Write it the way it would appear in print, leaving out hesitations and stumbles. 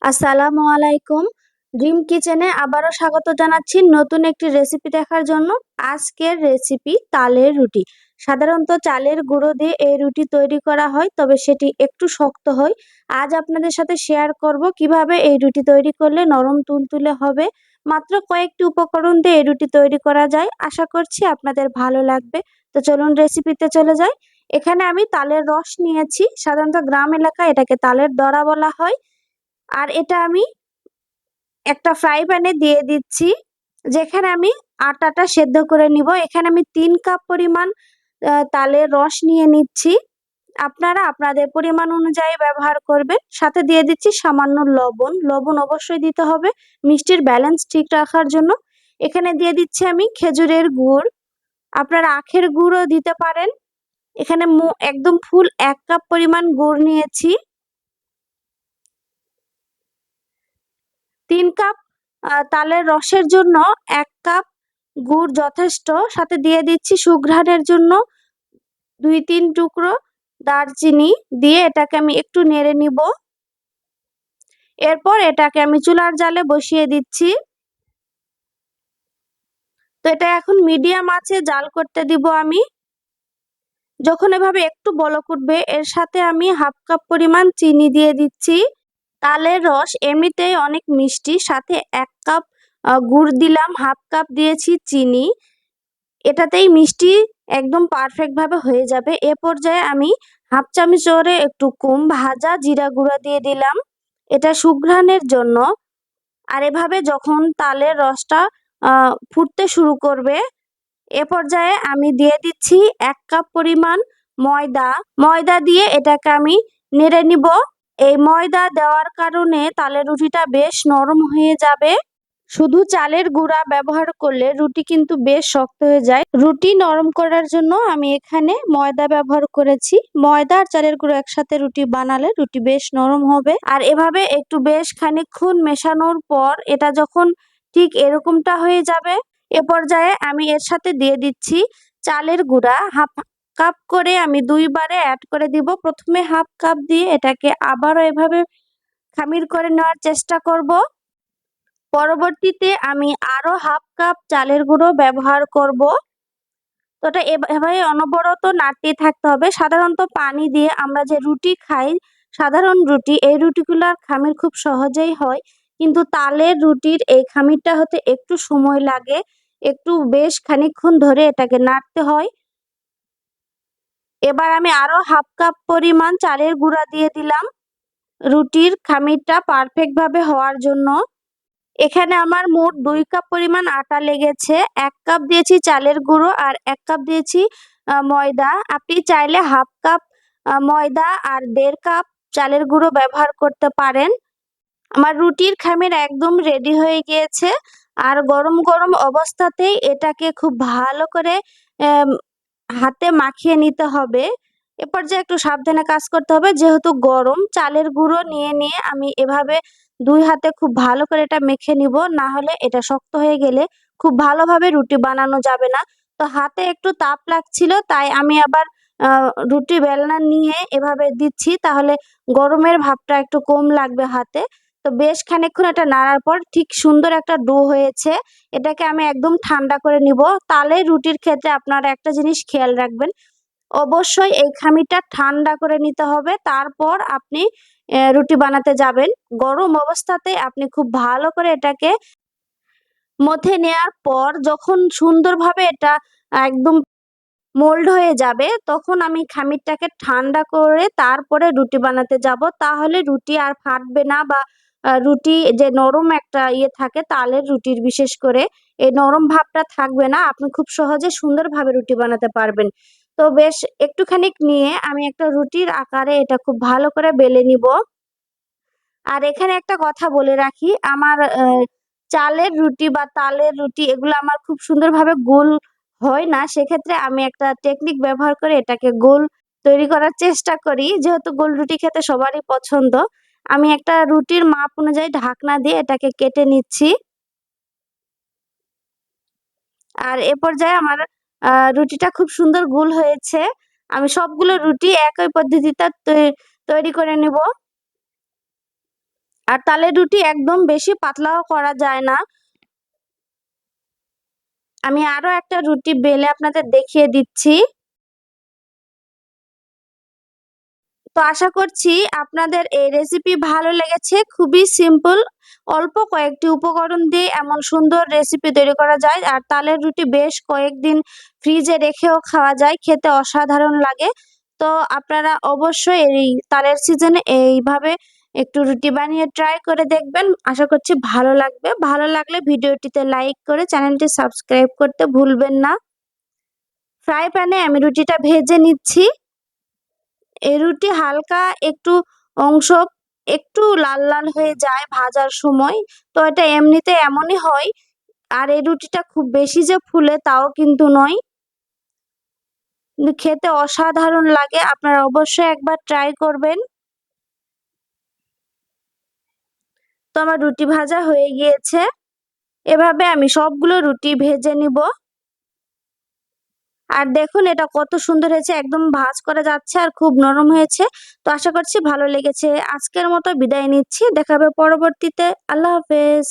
আসসালামু আলাইকুম। ড্রিম কিচেনে আবারও স্বাগত জানাচ্ছি নতুন একটি রেসিপি দেখার জন্য। আজকের রেসিপি তালের রুটি। সাধারণত চালের গুঁড়ো দিয়ে এই রুটি তৈরি করা হয়, তবে সেটি একটু শক্ত হয়। আজ আপনাদের সাথে শেয়ার করব কিভাবে এই রুটি তৈরি করলে নরম তুলতুলে হবে। মাত্র কয়েকটি উপকরণ দিয়ে এই রুটি তৈরি করা যায়। আশা করছি আপনাদের ভালো লাগবে। তো চলুন রেসিপিতে চলে যাই। এখানে আমি তালের রস নিয়েছি। সাধারণত গ্রাম এলাকায় এটাকে তালের দড়া বলা হয়। আর এটা আমি একটা ফ্রাই প্যানে দিয়ে দিচ্ছি, যেখানে আমি আটাটা সেদ্ধ করে নিব। এখানে আমি 3 কাপ পরিমাণ তালের রস নিয়ে নিচ্ছি। আপনারা আপনাদের পরিমাণ অনুযায়ী ব্যবহার করবেন। সাথে দিয়ে দিচ্ছি সামান্য লবণ। লবণ অবশ্যই দিতে হবে মিষ্টির ব্যালেন্স ঠিক রাখার জন্য। এখানে দিয়ে দিচ্ছি আমি খেজুরের গুড়। আপনারা আখের গুড়ও দিতে পারেন। এখানে একদম ফুল 1 কাপ পরিমাণ গুড় নিয়েছি। 3 কাপ তালের রসের জন্য 1 কাপ গুড় যথেষ্ট। সাথে দিয়ে দিচ্ছি সুঘ্রাণের জন্য 2-3 টুকরো দারচিনি দিয়ে এটাকে আমি একটু নেড়ে নিব। এরপর এটাকে আমি চুলার জালে বসিয়ে দিচ্ছি। তো এটা এখন মিডিয়াম আঁচে জাল করতে দিব আমি। যখন এভাবে একটু বলক উঠবে, এর সাথে আমি 1/2 কাপ পরিমাণ চিনি দিয়ে দিচ্ছি। তালের রস এমনিতেই অনেক মিষ্টি, সাথে 1 কাপ গুড় দিলাম, 1/2 কাপ দিয়েছি চিনি। এটাতেই মিষ্টি একদম পারফেক্ট ভাবে হয়ে যাবে। এ পর্যায়ে আমি 1/2 চামচ করে একটু কম ভাজা জিরা গুঁড়া দিয়ে দিলাম, এটা সুঘ্রাণের জন্য। আর এভাবে যখন তালের রসটা ফুটতে শুরু করবে, এ পর্যায়ে আমি দিয়ে দিচ্ছি 1 কাপ পরিমাণ ময়দা। ময়দা দিয়ে এটাকে আমি নেড়ে নিব। এই ময়দা দেওয়ার কারণে তালের রুটিটা বেশ নরম হয়ে যাবে। শুধু চালের গুঁড়া ব্যবহার করলে রুটি কিন্তু বেশ শক্ত হয়ে যায়। রুটি নরম করার জন্য আমি এখানে ময়দা ব্যবহার করেছি। ময়দা আর চালের গুঁড়ো একসাথে রুটি বানালে রুটি বেশ নরম হবে। আর এভাবে একটু বেশ খানিকক্ষণ মেশানোর পর এটা যখন ঠিক এরকমটা হয়ে যাবে, এ পর্যায়ে আমি এর সাথে দিয়ে দিচ্ছি চালের গুঁড়া। 1/2 কাপ করে আমি 2 বারে অ্যাড করে দিব। প্রথমে 1/2 কাপ দিয়ে এটাকে আবারও এভাবে খামির করে নেওয়ার চেষ্টা করব। পরবর্তীতে আমি আরো 1/2 কাপ চালের গুঁড়ো ব্যবহার করব। তো এটা এভাবে অনবরত নাড়তে থাকতে হবে। সাধারণত পানি দিয়ে আমরা যে রুটি খাই, সাধারণ রুটি, এই রুটিগুলার খামির খুব সহজেই হয়, কিন্তু তালের রুটির এই খামিরটা হতে একটু সময় লাগে। একটু বেশ খানিকক্ষণ ধরে এটাকে নাড়তে হয়। এবার আমি আরো 1/2 কাপ পরিমাণ চালের গুঁড়া দিয়ে দিলাম রুটির খামিরটা পারফেক্ট ভাবে হওয়ার জন্য। এখানে আমার মোট 2 কাপ পরিমাণ আটা লেগেছে। 1 কাপ দিয়েছি চালের গুঁড়ো আর 1 কাপ দিয়েছি ময়দা। আপনি চাইলে 1/2 কাপ ময়দা আর 1.5 কাপ চালের গুঁড়ো ব্যবহার করতে পারেন। আমার রুটির খামির একদম রেডি হয়ে গিয়েছে। আর গরম গরম অবস্থাতেই এটাকে খুব ভালো করে হাতে মাখিয়ে নিতে হবে। এ পর্যায়ে একটু সাবধানে কাজ করতে হবে, যেহেতু গরম। চালের গুঁড়ো নিয়ে নিয়ে আমি এভাবে 2 হাতে খুব ভালো করে এটা মেখে নিব, না হলে এটা শক্ত হয়ে গেলে খুব ভালোভাবে রুটি বানানো যাবে না। তো হাতে একটু তাপ লাগছিল, তাই আমি আবার রুটি বেলনা নিয়ে এভাবে দিচ্ছি, তাহলে গরমের ভাবটা একটু কম লাগবে হাতে। তো বেশ খানিকক্ষণ এটা নাড়ার পর ঠিক সুন্দর একটা ডো হয়েছে। এটাকে আমি একদম ঠান্ডা করে নিব। তালের রুটির ক্ষেত্রে আপনারা একটা জিনিস খেয়াল রাখবেন, অবশ্যই এই খামিরটা ঠান্ডা করে নিতে হবে, তারপর আপনি রুটি বানাতে যাবেন। গরম অবস্থাতে আপনি খুব ভালো করে এটাকে মথে নেয়ার পর যখন সুন্দরভাবে এটা একদম মোল্ড হয়ে যাবে, তখন আমি খামিরটাকে ঠান্ডা করে তারপরে রুটি বানাতে যাব। তাহলে রুটি আর ফাটবে না, বা রুটি যে নরম একটা ইয়ে থাকে তালের রুটির, বিশেষ করে এই নরম ভাবটা থাকবে না। আপনি খুব সহজে সুন্দরভাবে রুটি বানাতে পারবেন। তো বেশ একটুখানি নিয়ে আমি একটা রুটির আকারে এটা খুব ভালো করে বেলে নিব। আর এখানে একটা কথা বলে রাখি, আমার চালের রুটি বা তালের রুটি এগুলো আমার খুব সুন্দরভাবে গোল হয় না। সেক্ষেত্রে আমি একটা টেকনিক ব্যবহার করে এটাকে গোল তৈরি করার চেষ্টা করি, যেহেতু গোল রুটি খেতে সবারই পছন্দ। আমি একটা রুটির মাপ অনুযায়ী ঢাকনা দিয়ে এটাকে কেটে নিচ্ছি। আর এ পর্যায়ে আমার রুটিটা খুব সুন্দর গোল হয়েছে। আমি সবগুলো রুটি একই পদ্ধতিতে তৈরি করে নেব। আর তালের রুটি একদম বেশি পাতলাও করা যায় না। আমি আরো একটা রুটি বেলে আপনাদের দেখিয়ে দিচ্ছি। তো আশা করছি আপনাদের এই রেসিপি ভালো লেগেছে। খুবই সিম্পল, অল্প কয়েকটি উপকরণ দিয়ে এমন সুন্দর রেসিপি তৈরি করা যায়। আর তালের রুটি বেশ কয়েকদিন ফ্রিজে রেখেও খাওয়া যায়, খেতে অসাধারণ লাগে। তো আপনারা অবশ্যই এই তালের সিজনে এইভাবে একটু রুটি বানিয়ে ট্রাই করে দেখবেন। আশা করছি ভালো লাগবে। ভালো লাগলে ভিডিওটিতে লাইক করে চ্যানেলটি সাবস্ক্রাইব করতে ভুলবেন না। ফ্রাই প্যানে আমি রুটিটা ভেজে নিচ্ছি। এই রুটি হালকা একটু অংশ একটু লাল লাল হয়ে যায় ভাজার সময়। তো এটা এমনিতে এমনই হয়। আর এই রুটিটা খুব বেশি যে ফুলে তাও কিন্তু নয়, কিন্তু খেতে অসাধারণ লাগে। আপনারা অবশ্যই একবার ট্রাই করবেন। তো আমার রুটি ভাজা হয়ে গিয়েছে। এভাবে আমি সবগুলো রুটি ভেজে নিব। আর দেখুন এটা কত সুন্দর হয়েছে, একদম ভাঁজ করা যাচ্ছে আর খুব নরম হয়েছে। তো আশা করছি ভালো লেগেছে। আজকের মতো বিদায় নিচ্ছি, দেখা হবে পরবর্তীতে। আল্লাহ হাফেজ।